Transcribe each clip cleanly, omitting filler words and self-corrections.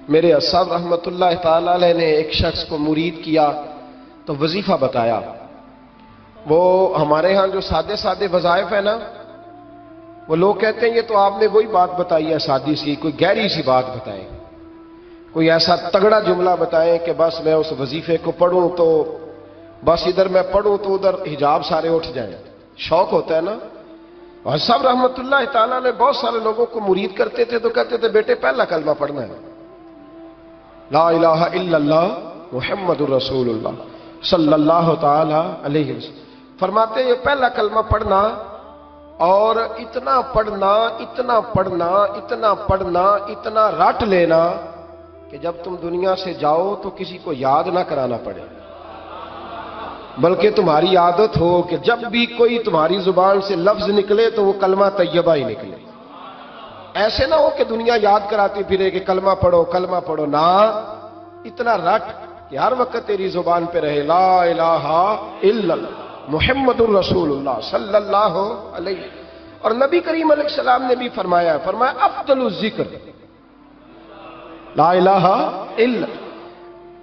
میرے صاحب رحمۃ اللہ تعالی علیہ نے ایک شخص کو مرید کیا تو وظیفہ بتایا. وہ ہمارے ہاں جو سادے سادے وظائف ہیں نا، وہ لوگ کہتے ہیں یہ تو آپ نے وہی بات بتائی ہے سادی سی، کوئی گہری سی بات بتائیں، کوئی ایسا تگڑا جملہ بتائیں کہ بس میں اس وظیفے کو پڑھوں تو بس ادھر میں پڑھوں تو ادھر حجاب سارے اٹھ جائیں. شوق ہوتا ہے نا. اور صاحب رحمۃ اللہ تعالیٰ نے بہت سارے لوگوں کو مرید کرتے تھے تو کہتے تھے بیٹے پہلا کلمہ پڑھنا ہے، لا الہ الا اللہ محمد الرسول اللہ صلی اللہ تعالی علیہ وسلم. فرماتے یہ پہلا کلمہ پڑھنا اور اتنا پڑھنا اتنا پڑھنا اتنا پڑھنا اتنا رٹ لینا کہ جب تم دنیا سے جاؤ تو کسی کو یاد نہ کرانا پڑے، بلکہ تمہاری عادت ہو کہ جب بھی کوئی تمہاری زبان سے لفظ نکلے تو وہ کلمہ طیبہ ہی نکلے. ایسے نہ ہو کہ دنیا یاد کراتی پھرے کہ کلمہ پڑھو نہ، اتنا رٹ کہ ہر وقت تیری زبان پہ رہے لا الہ الا اللہ محمد الرسول اللہ صلی اللہ علیہ. اور نبی کریم علیہ السلام نے بھی فرمایا افضل الذکر لا الہ الا.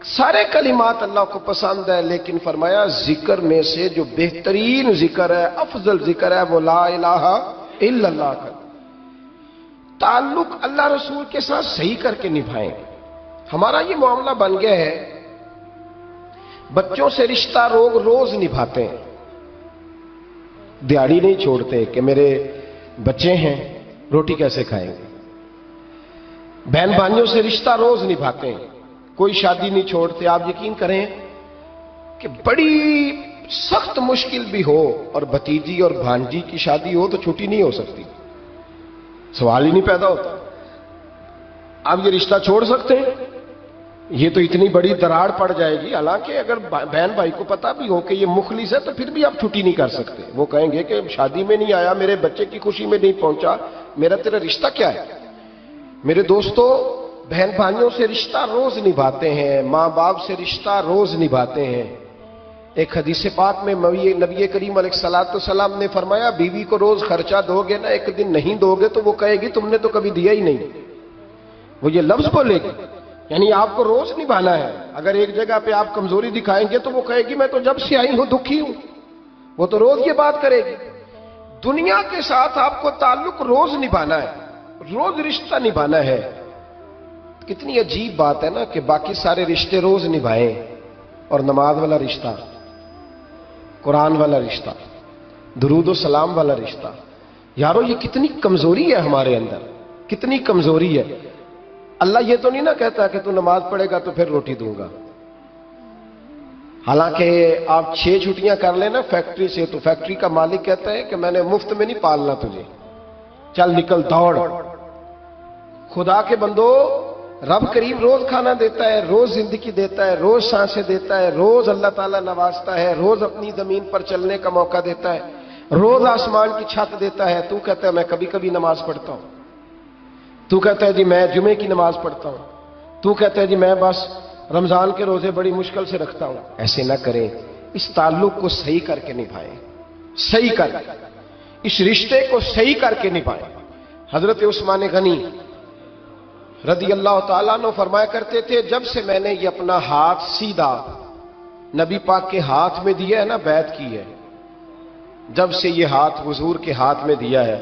سارے کلمات اللہ کو پسند ہے، لیکن فرمایا ذکر میں سے جو بہترین ذکر ہے، افضل ذکر ہے، وہ لا الہ الا اللہ کا. تعلق اللہ رسول کے ساتھ صحیح کر کے نبھائیں. ہمارا یہ معاملہ بن گیا ہے، بچوں سے رشتہ روز نبھاتے ہیں، دیہڑی نہیں چھوڑتے کہ میرے بچے ہیں روٹی کیسے کھائیں گے. بہن بھائیوں سے رشتہ روز نبھاتے ہیں، کوئی شادی نہیں چھوڑتے. آپ یقین کریں کہ بڑی سخت مشکل بھی ہو اور بھتیجی اور بھانجی کی شادی ہو تو چھٹی نہیں ہو سکتی، سوال ہی نہیں پیدا ہوتا. آپ یہ رشتہ چھوڑ سکتے ہیں؟ یہ تو اتنی بڑی دراڑ پڑ جائے گی. حالانکہ اگر بہن بھائی کو پتا بھی ہو کہ یہ مخلص ہے تو پھر بھی آپ چھٹی نہیں کر سکتے. وہ کہیں گے کہ شادی میں نہیں آیا، میرے بچے کی خوشی میں نہیں پہنچا، میرا تیرا رشتہ کیا ہے. میرے دوستو، بہن بھائیوں سے رشتہ روز نبھاتے ہیں، ماں باپ سے رشتہ روز نبھاتے ہیں. ایک حدیث پاک میں نبی کریم علیہ الصلوۃ والسلام نے فرمایا بیوی کو روز خرچہ دو گے نا، ایک دن نہیں دو گے تو وہ کہے گی تم نے تو کبھی دیا ہی نہیں. وہ یہ لفظ بولے گی، یعنی آپ کو روز نبھانا ہے. اگر ایک جگہ پہ آپ کمزوری دکھائیں گے تو وہ کہے گی میں تو جب سے آئی ہوں دکھی ہوں. وہ تو روز یہ بات کرے گی. دنیا کے ساتھ آپ کو تعلق روز نبھانا ہے، روز رشتہ نبھانا ہے. کتنی عجیب بات ہے نا کہ باقی سارے رشتے روز نبھائیں اور نماز والا رشتہ، قرآن والا رشتہ، درود و سلام والا رشتہ. یارو یہ کتنی کمزوری ہے ہمارے اندر، کتنی کمزوری ہے. اللہ یہ تو نہیں نہ کہتا کہ تو نماز پڑھے گا تو پھر روٹی دوں گا. حالانکہ آپ 6 چھٹیاں کر لینا فیکٹری سے تو فیکٹری کا مالک کہتا ہے کہ میں نے مفت میں نہیں پالنا تجھے، چل نکل دوڑ. خدا کے بندو، رب کریم روز کھانا دیتا ہے، روز زندگی دیتا ہے، روز سانسیں دیتا ہے، روز اللہ تعالیٰ نوازتا ہے، روز اپنی زمین پر چلنے کا موقع دیتا ہے، روز آسمان کی چھت دیتا ہے. تو کہتا ہے میں کبھی کبھی نماز پڑھتا ہوں، تو کہتا ہے جی میں جمعے کی نماز پڑھتا ہوں، تو کہتا ہے جی میں بس رمضان کے روزے بڑی مشکل سے رکھتا ہوں. ایسے نہ کریں. اس تعلق کو صحیح کر کے نبھائیں، صحیح کر کے، اس رشتے کو صحیح کر کے نبھائیں. حضرت عثمان غنی رضی اللہ تعالیٰ عنہ فرمایا کرتے تھے جب سے میں نے یہ اپنا ہاتھ سیدھا نبی پاک کے ہاتھ میں دیا ہے نا، بیعت کی ہے، جب سے یہ ہاتھ حضور کے ہاتھ میں دیا ہے،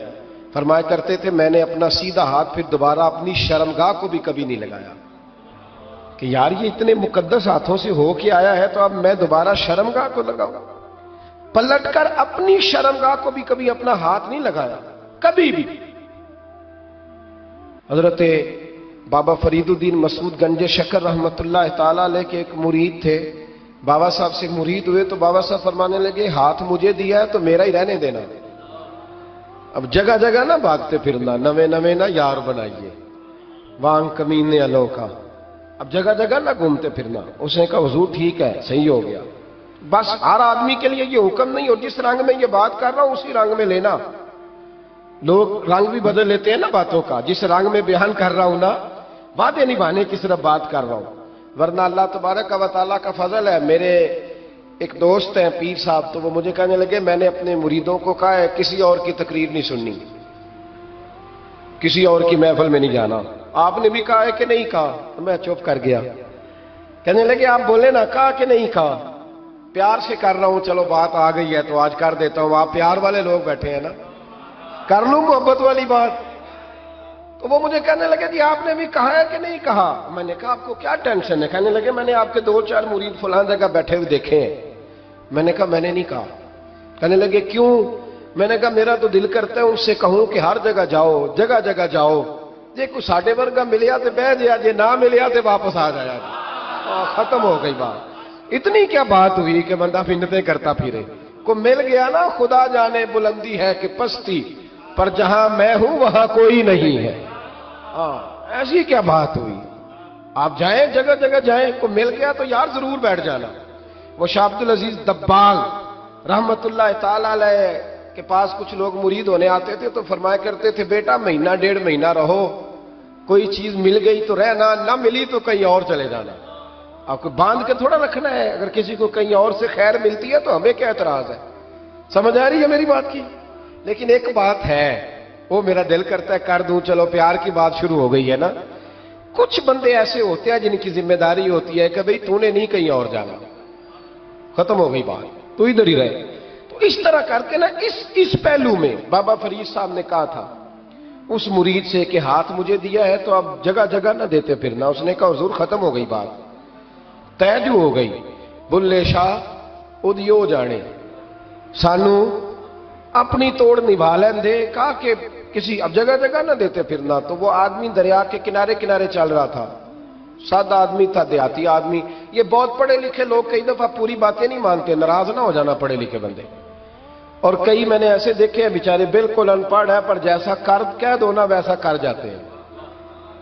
فرمایا کرتے تھے میں نے اپنا سیدھا ہاتھ پھر دوبارہ اپنی شرمگاہ کو بھی کبھی نہیں لگایا کہ یار یہ اتنے مقدس ہاتھوں سے ہو کے آیا ہے تو اب میں دوبارہ شرمگاہ کو لگاؤں. پلٹ کر اپنی شرمگاہ کو بھی کبھی اپنا ہاتھ نہیں لگایا، کبھی بھی. حضرت بابا فرید الدین مسعود گنج شکر رحمت اللہ تعالی علیہ کے ایک مرید تھے. بابا صاحب سے مرید ہوئے تو بابا صاحب فرمانے لگے ہاتھ مجھے دیا ہے تو میرا ہی رہنے دینا. اب جگہ جگہ نہ بھاگتے پھرنا، نویں نہ یار بنائیے وانگ کمینے الوکا. اب جگہ جگہ نہ گھومتے پھرنا. اس نے کہا حضور ٹھیک ہے، صحیح ہو گیا. بس ہر آدمی کے لیے یہ حکم نہیں، اور جس رنگ میں یہ بات کر رہا ہوں اسی رنگ میں لینا. لوگ رنگ بھی بدل لیتے ہیں نا باتوں کا. جس رنگ میں بیان کر رہا ہوں نا، وعدے نبھانے کی صرف بات کر رہا ہوں. ورنہ اللہ تبارک و تعالیٰ کا فضل ہے. میرے ایک دوست ہیں پیر صاحب، تو وہ مجھے کہنے لگے میں نے اپنے مریدوں کو کہا ہے کسی اور کی تقریر نہیں سننی، کسی اور کی محفل میں نہیں جانا. آپ نے بھی کہا ہے کہ نہیں کہا؟ تو میں چپ کر گیا. کہنے لگے آپ بولے نا, کہا کہ نہیں کہا؟ پیار سے کر رہا ہوں, چلو بات آ گئی ہے تو آج کر دیتا ہوں. آپ پیار والے لوگ بیٹھے ہیں نا, کر لوں محبت والی بات. تو وہ مجھے کہنے لگے جی آپ نے بھی کہا ہے کہ نہیں کہا؟ میں نے کہا آپ کو کیا ٹینشن ہے؟ کہنے لگے میں نے آپ کے 2-4 مرید فلاں جگہ بیٹھے ہوئے دیکھے ہیں. میں نے کہا میں نے نہیں کہا. کہنے لگے کیوں؟ میں نے کہا میرا تو دل کرتا ہے ان سے کہوں کہ ہر جگہ جاؤ, جگہ جگہ جاؤ, جی کوئی ساڈے ورگا ملیا تو بہ جیا, جی نہ ملیا تو واپس آ جایا. ختم ہو گئی بات. اتنی کیا بات ہوئی کہ بندہ منتیں کرتا پھرے. کو مل گیا نا, خدا جانے بلندی ہے کہ پستی, پر جہاں میں ہوں وہاں کوئی نہیں ہے. ایسی کیا بات ہوئی؟ آپ جائیں جگہ جگہ جائیں, کو مل گیا تو یار ضرور بیٹھ جانا. وہ شاہ عبد العزیز دباغ رحمت اللہ تعالی علیہ کے پاس کچھ لوگ مرید ہونے آتے تھے تو فرمایا کرتے تھے بیٹا 1-1.5 مہینہ رہو, کوئی چیز مل گئی تو رہنا, نہ ملی تو کہیں اور چلے جانا. آپ کو باندھ کے تھوڑا رکھنا ہے. اگر کسی کو کہیں اور سے خیر ملتی ہے تو ہمیں کیا اعتراض ہے؟ سمجھ آ رہی ہے میری بات کی؟ لیکن ایک بات ہے, وہ میرا دل کرتا ہے کر دوں, چلو پیار کی بات شروع ہو گئی ہے نا. کچھ بندے ایسے ہوتے ہیں جن کی ذمہ داری ہوتی ہے کہ بھئی تو نے نہیں کہیں اور جانا, ختم ہو گئی بات, تو ادھر ہی رہے. تو اس طرح کر کے نا اس پہلو میں بابا فرید صاحب نے کہا تھا اس مرید سے کہ ہاتھ مجھے دیا ہے تو اب جگہ جگہ نہ دیتے پھرنا. اس نے کہا حضور ختم ہو گئی بات, طے جو ہو گئی. بلے شاہ ادیو جانے, سانو اپنی توڑ نبھا لین دے. کہا کہ کسی اب جگہ جگہ نہ دیتے پھرنا. تو وہ آدمی دریا کے کنارے کنارے چل رہا تھا, سادہ آدمی تھا, دیہاتی آدمی. یہ بہت پڑھے لکھے لوگ کئی دفعہ پوری باتیں نہیں مانتے, ناراض نہ ہو جانا پڑھے لکھے بندے. اور کئی میں نے ایسے دیکھے ہیں بیچارے بالکل ان پڑھ ہے پر جیسا کر کہہ دو نا ویسا کر جاتے ہیں.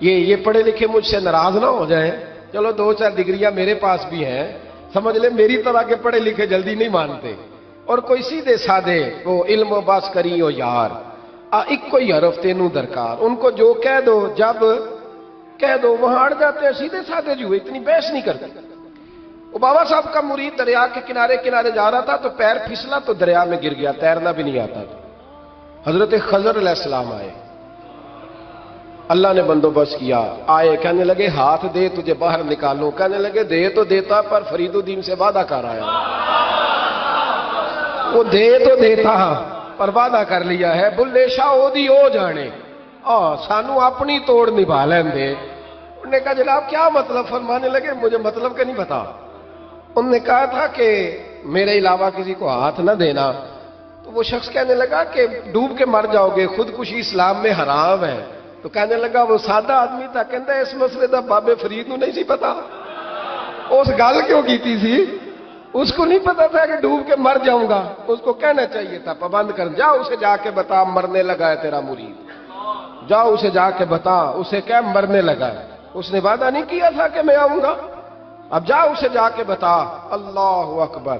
یہ پڑھے لکھے مجھ سے ناراض نہ ہو جائیں, چلو 2-4 ڈگریاں میرے پاس بھی ہیں, سمجھ لیں میری طرح کے پڑھے لکھے جلدی نہیں مانتے. اور کوئی سیدھے سادے وہ علم و باس کری ہو یار, ایک کوئی حرف تینوں درکار, ان کو جو کہہ دو جب کہہ دو وہاں اڑ جاتے ہیں, سیدھے سادے جو اتنی بحث نہیں کرتے. وہ بابا صاحب کا مرید دریا کے کنارے کنارے جا رہا تھا تو پیر پھسلا تو دریا میں گر گیا, تیرنا بھی نہیں آتا تھا. حضرت خضر علیہ السلام آئے, اللہ نے بندوبست کیا, آئے, کہنے لگے ہاتھ دے تجھے باہر نکالوں. کہنے لگے دے تو دیتا پر فرید الدین سے وعدہ کر آیا. وہ دے تو دیتا پر وعدہ کر لیا ہے. بلے شاہ اودی ہو جانے, سانو اپنی توڑ نبھا لین دے. انہوں نے کہا جناب کیا مطلب؟ فرمانے لگے مجھے مطلب کا نہیں پتا. انہوں نے کہا تھا کہ میرے علاوہ کسی کو ہاتھ نہ دینا. تو وہ شخص کہنے لگا کہ ڈوب کے مر جاؤ گے, خودکشی اسلام میں حرام ہے. تو کہنے لگا وہ سادہ آدمی تھا, کہتا ہے اس مسئلے دا بابے فرید نو نہیں سی پتا. اس گل کیوں کیتی سی؟ اس کو نہیں پتا تھا کہ ڈوب کے مر جاؤں گا. اس کو کہنا چاہیے تھا پابند کر, جا اسے جا کے بتا مرنے لگا ہے تیرا مرید, جا اسے جا کے بتا, اسے کیا مرنے لگا ہے. اس نے وعدہ نہیں کیا تھا کہ میں آؤں گا, اب جا اسے جا کے بتا. اللہ اکبر.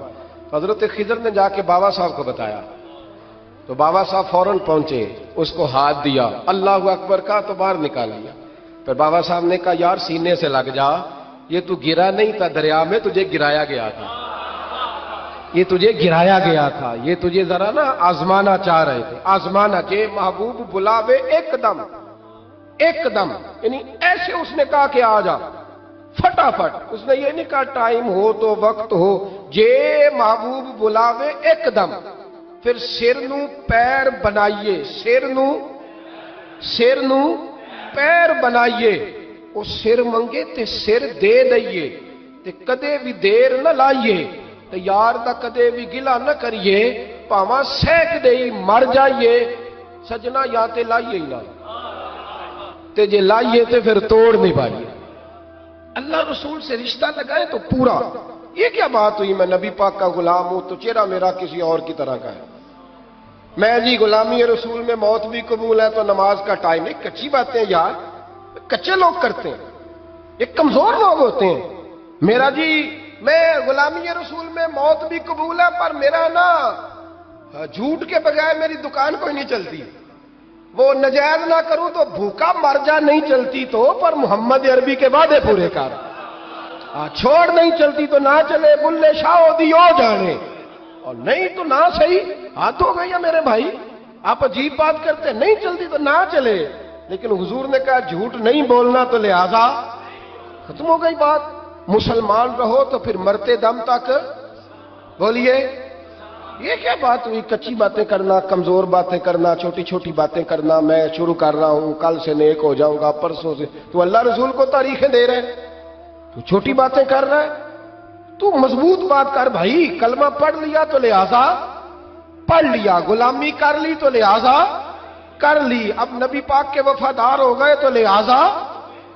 حضرت خضر نے جا کے بابا صاحب کو بتایا تو بابا صاحب فوراً پہنچے, اس کو ہاتھ دیا, اللہ اکبر کہا تو باہر نکال لیا. پھر بابا صاحب نے کہا یار سینے سے لگ جا, یہ تو گرا نہیں تھا دریا میں, تجھے گرایا گیا تھا, یہ تجھے گرایا گیا تھا, یہ تجھے ذرا نا آزمانا چاہ رہے تھے. آزمانا جے محبوب بلاوے ایک دم, ایک دم, یعنی ایسے اس نے کہا کہ آ جا فٹافٹ. اس نے یہ نہیں کہا ٹائم ہو تو وقت ہو, جے محبوب بلاوے ایک دم. پھر سر نو پیر بنائیے, سر نو پیر بنائیے. وہ سر منگے تے سر دے دئیے, تے کدے بھی دیر نہ لائیے, تے یار دا کدے بھی گلا نہ کریے, پاواں سیک دے مر جائیے. سجنا یا تے لائیے ہی نہ, تے جے لائیے تے پھر توڑ نہیں پائیے. اللہ رسول سے رشتہ لگائے تو پورا. یہ کیا بات ہوئی میں نبی پاک کا غلام ہوں تو چہرہ میرا کسی اور کی طرح کا ہے. میں جی غلامی رسول میں موت بھی قبول ہے تو نماز کا ٹائم نہیں. کچی باتیں یار, کچے لوگ کرتے ہیں, یہ کمزور لوگ ہوتے ہیں. میرا جی میں غلامی رسول میں موت بھی قبول ہے پر میرا نا جھوٹ کے بغیر میری دکان کوئی نہیں چلتی. وہ نجائز نہ کروں تو بھوکا مر جا, نہیں چلتی تو پر محمد عربی کے وعدے پورے کر. چھوڑ نہیں چلتی تو نہ چلے, بلے شاہ دی ہو جانے, اور نہیں تو نہ صحیح. ہاتھ ہو گئی ہے میرے بھائی, آپ عجیب بات کرتے ہیں, نہیں چلتی تو نہ چلے. لیکن حضور نے کہا جھوٹ نہیں بولنا تو لہذا ختم ہو گئی بات. مسلمان رہو تو پھر مرتے دم تک بولیے. یہ کیا بات ہوئی؟ کچی باتیں کرنا، کمزور باتیں کرنا، چھوٹی چھوٹی باتیں کرنا. میں شروع کر رہا ہوں، کل سے نیک ہو جاؤں گا، پرسوں سے. تو اللہ رسول کو تاریخیں دے رہے ہیں، تو چھوٹی باتیں کر رہا ہے. تو مضبوط بات کر بھائی. کلمہ پڑھ لیا تو لہذا پڑھ لیا، غلامی کر لی تو لہذا کر لی. اب نبی پاک کے وفادار ہو گئے تو لہذا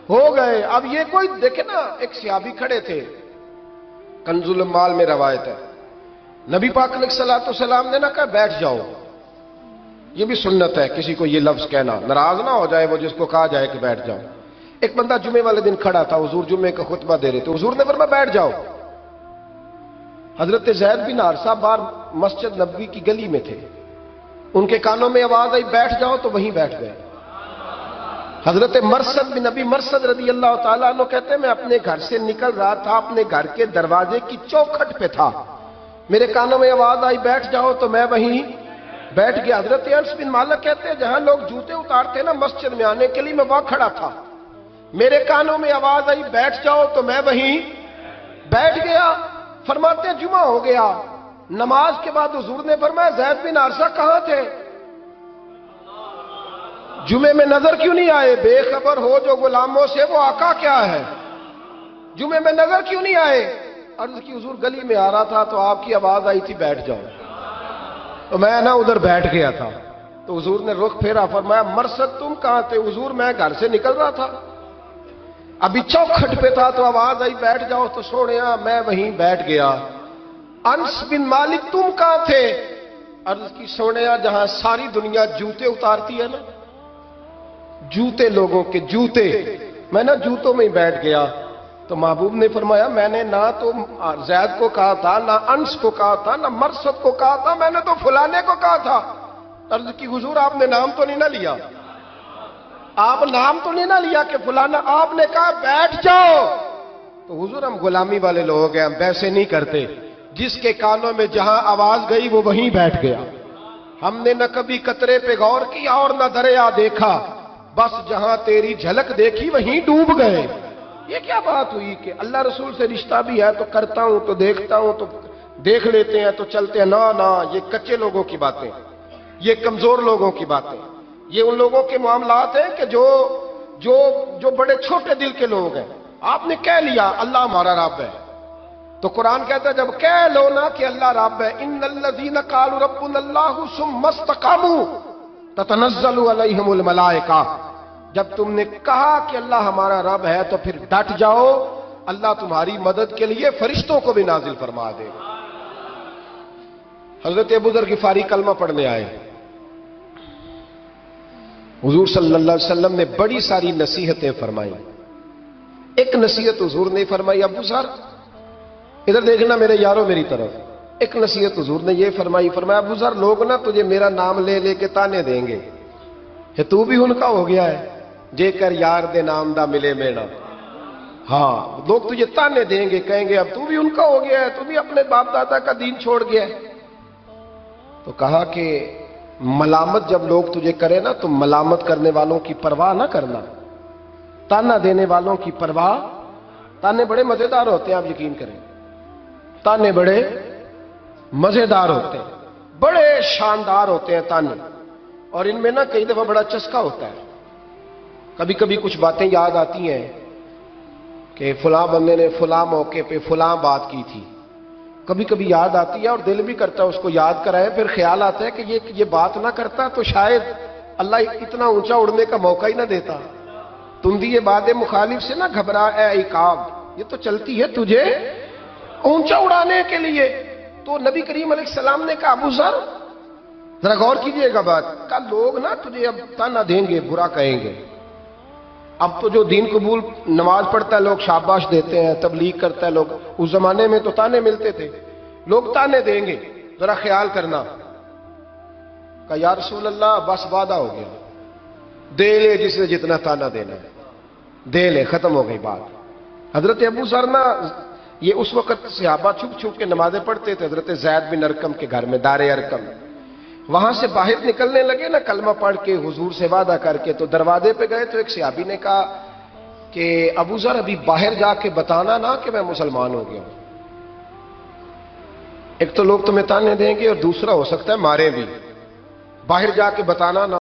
ہو گئے. اب یہ کوئی دیکھے نا، ایک صحابی کھڑے تھے، کنز المال میں روایت ہے، نبی پاک علیہ الصلوۃ والسلام نے نہ کہا بیٹھ جاؤ. یہ بھی سنت ہے کسی کو یہ لفظ کہنا، ناراض نہ ہو جائے وہ جس کو کہا جائے کہ بیٹھ جاؤ. ایک بندہ جمعے والے دن کھڑا تھا، حضور جمعے کا خطبہ دے رہے تھے، حضور نے فرمایا بیٹھ جاؤ. حضرت زید بن حارثہ باہر مسجد نبوی کی گلی میں تھے، ان کے کانوں میں آواز آئی بیٹھ جاؤ تو وہیں بیٹھ گئے. حضرت مرثد بن نبی مرثد رضی اللہ تعالیٰ عنہ کہتے ہیں میں اپنے گھر سے نکل رہا تھا، اپنے گھر کے دروازے کی چوکھٹ پہ تھا، میرے کانوں میں آواز آئی بیٹھ جاؤ تو میں وہیں بیٹھ گیا. حضرت انس بن مالک کہتے ہیں جہاں لوگ جوتے اتارتے نا مسجد میں آنے کے لیے، میں وہاں کھڑا تھا، میرے کانوں میں آواز آئی بیٹھ جاؤ تو میں وہیں بیٹھ گیا. فرماتے ہیں جمعہ ہو گیا، نماز کے بعد حضور نے فرمایا زید بن حارثہ کہاں تھے؟ جمعے میں نظر کیوں نہیں آئے؟ بے خبر ہو جو غلاموں سے وہ آقا کیا ہے. جمعے میں نظر کیوں نہیں آئے؟ عرض کی حضور گلی میں آ رہا تھا تو آپ کی آواز آئی تھی بیٹھ جاؤ، تو میں نا ادھر بیٹھ گیا تھا. تو حضور نے رخ پھیرا، فرمایا مرثد تم کہاں تھے؟ حضور میں گھر سے نکل رہا تھا، ابھی چوکھٹ پہ تھا تو آواز آئی بیٹھ جاؤ تو سوڑیا میں وہیں بیٹھ گیا. انس بن مالک تم کہاں تھے؟ عرض کی سوڑیا جہاں ساری دنیا جوتے اتارتی ہے نا، جوتے لوگوں کے جوتے، میں نا جوتوں میں ہی بیٹھ گیا. تو محبوب نے فرمایا میں نے نہ تو زید کو کہا تھا، نہ انس کو کہا تھا، نہ مرثد کو کہا تھا، میں نے تو فلانے کو کہا تھا. عرض کی حضور آپ نے نام تو نہیں نہ لیا، آپ نام تو نہیں نہ لیا کہ فلانا، آپ نے کہا بیٹھ جاؤ. تو حضور ہم غلامی والے لوگ ہیں، ہم ویسے نہیں کرتے. جس کے کانوں میں جہاں آواز گئی وہ وہیں بیٹھ گیا. ہم نے نہ کبھی قطرے پہ غور کیا اور نہ دریا دیکھا، بس جہاں تیری جھلک دیکھی وہیں ڈوب گئے. یہ کیا بات ہوئی کہ اللہ رسول سے رشتہ بھی ہے تو کرتا ہوں تو دیکھتا ہوں تو دیکھ لیتے ہیں تو چلتے ہیں. نہ یہ کچے لوگوں کی باتیں، یہ کمزور لوگوں کی باتیں، یہ ان لوگوں کے معاملات ہیں کہ جو بڑے چھوٹے دل کے لوگ ہیں. آپ نے کہہ لیا اللہ ہمارا رب ہے، تو قرآن کہتا ہے جب کہہ لو نا کہ اللہ رب ہے، ان الذین قالوا ربنا اللہ ثم استقاموا تتنزل علیہم الملائکہ، جب تم نے کہا کہ اللہ ہمارا رب ہے تو پھر ڈٹ جاؤ، اللہ تمہاری مدد کے لیے فرشتوں کو بھی نازل فرما دے. حضرت ابو ذر غفاری کلمہ پڑھنے آئے، حضور صلی اللہ علیہ وسلم نے بڑی ساری نصیحتیں فرمائی. ایک نصیحت حضور نے فرمائی، ابو ذر ادھر دیکھنا میرے یارو میری طرف. ایک نصیحت حضور نے یہ فرمائی، فرمایا ابو ذر لوگ نا تجھے میرا نام لے لے کے تانے دیں گے کہ تو بھی ان کا ہو گیا ہے، جے کر یار دے نام دا ملے مینا. ہاں لوگ تجھے تانے دیں گے، کہیں گے اب تو بھی ان کا ہو گیا ہے، تو بھی اپنے باپ دادا کا دین چھوڑ گیا ہے. تو کہا کہ ملامت جب لوگ تجھے کرے نا تو ملامت کرنے والوں کی پرواہ نہ کرنا، تانا دینے والوں کی پرواہ. تانے بڑے مزیدار ہوتے ہیں، آپ یقین کریں، تانے بڑے مزیدار ہوتے ہیں، بڑے شاندار ہوتے ہیں تانے. اور ان میں نا کئی دفعہ بڑا چسکا ہوتا ہے. کبھی کبھی کچھ باتیں یاد آتی ہیں کہ فلاں بندے نے فلاں موقع پہ فلاں بات کی تھی، کبھی کبھی یاد آتی ہے اور دل بھی کرتا ہے اس کو یاد کرائے. پھر خیال آتا ہے کہ یہ بات نہ کرتا تو شاید اللہ اتنا اونچا اڑنے کا موقع ہی نہ دیتا. تم بھی یہ بات مخالف سے نہ گھبرا اے عقاب، یہ تو چلتی ہے تجھے اونچا اڑانے کے لیے. تو نبی کریم علیہ السلام نے کہا ابو ذر ذرا غور کیجئے گا بات کا، لوگ نا تجھے اب تانا دیں گے، برا کہیں گے. اب تو جو دین قبول نماز پڑھتا ہے لوگ شاباش دیتے ہیں، تبلیغ کرتا ہے لوگ. اس زمانے میں تو تانے ملتے تھے، لوگ تانے دیں گے، ذرا خیال کرنا. کہا یا رسول اللہ بس وعدہ ہو گیا، دے لے جس نے جتنا تانا دینا ہے دے لے، ختم ہو گئی بات. حضرت ابو ذر نا یہ اس وقت صحابہ چھپ چھپ کے نمازیں پڑھتے تھے حضرت زید بن ارقم کے گھر میں، دار ارقم. وہاں سے باہر نکلنے لگے نا کلمہ پڑھ کے حضور سے وعدہ کر کے، تو دروازے پہ گئے تو ایک صحابی نے کہا کہ ابو ذر ابھی باہر جا کے بتانا نا کہ میں مسلمان ہو گیا ہوں، ایک تو لوگ تمہیں تانے دیں گے اور دوسرا ہو سکتا ہے مارے بھی، باہر جا کے بتانا نا